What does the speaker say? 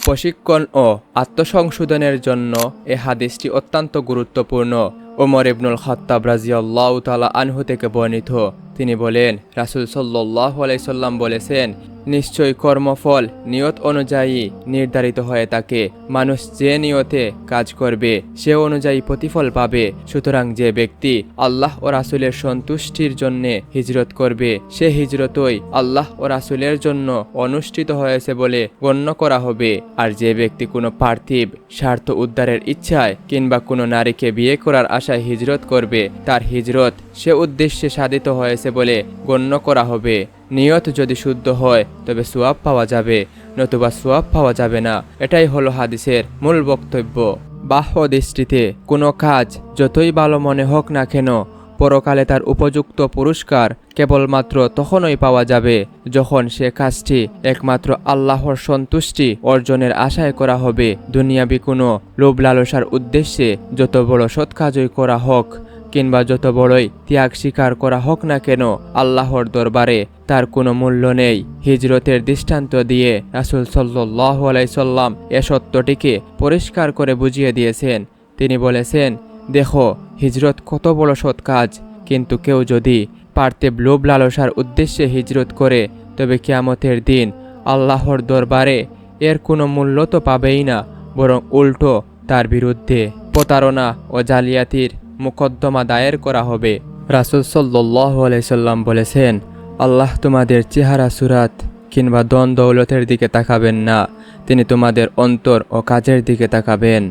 প্রশিক্ষণ ও আত্মসংশোধনের জন্য এ হাদিসটি অত্যন্ত গুরুত্বপূর্ণ। ওমর ইবনুল খাত্তাব রাদিয়াল্লাহু তাআলা আনহু থেকে বর্ণিত, তিনি বলেন, রাসূল সাল্লাল্লাহু আলাইহি সাল্লাম বলেছেন, নিশ্চয়ই কর্মফল নিয়ত অনুযায়ী নির্ধারিত হয়ে থাকে। মানুষ যে নিয়তে কাজ করবে সে অনুযায়ী প্রতিফল পাবে। সুতরাং যে ব্যক্তি আল্লাহ ও রাসূলের সন্তুষ্টির জন্য হিজরত করবে সে হিজরতই আল্লাহ ও রাসূলের জন্য অনুষ্ঠিত হয়েছে বলে গণ্য করা হবে। আর যে ব্যক্তি কোনো পার্থিব স্বার্থ উদ্ধারের ইচ্ছায় কিংবা কোনো নারীকে বিয়ে করার আশায় হিজরত করবে তার হিজরত সে উদ্দেশ্যে সাধিত হয়েছে বলে গণ্য করা হবে। নিয়ত যদি শুদ্ধ হয় তবে সোয়াব পাওয়া যাবে, নতুবা সোয়াব পাওয়া যাবে না। এটাই হলো হাদিসের মূল বক্তব্য। বাহ্য দৃষ্টিতে কোনো কাজ যতই ভালো মনে হোক না কেন, পরকালে তার উপযুক্ত পুরস্কার কেবলমাত্র তখনই পাওয়া যাবে যখন সে কাজটি একমাত্র আল্লাহর সন্তুষ্টি অর্জনের আশায় করা হবে। দুনিয়াবি কোনো লোভ লালসার উদ্দেশ্যে যত বড় সৎ কাজই করা হোক কিংবা যত বড়ই ত্যাগ স্বীকার করা হোক না কেন, আল্লাহর দরবারে তার কোনো মূল্য নেই। হিজরতের দৃষ্টান্ত দিয়ে রাসূল সাল্লাল্লাহু আলাইহি সাল্লাম এ সত্যটিকে পরিষ্কার করে বুঝিয়ে দিয়েছেন। তিনি বলেছেন, দেখো হিজরত কত বড় সৎ কাজ, কিন্তু কেউ যদি পার্থিব লোভ লালসার উদ্দেশ্যে হিজরত করে তবে কিয়ামতের দিন আল্লাহর দরবারে এর কোনো মূল্য তো পাবেই না, বরং উল্টো তার বিরুদ্ধে প্রতারণা ও জালিয়াতির মোকদ্দমা দায়ের করা হবে। রাসূল সাল্লাল্লাহু আলাইহি সাল্লাম বলেছেন, আল্লাহ তোমাদের চেহারা সুরাত কিংবা ধন দৌলতের দিকে তাকাবেন না, তিনি তোমাদের অন্তর ও কাজের দিকে তাকাবেন।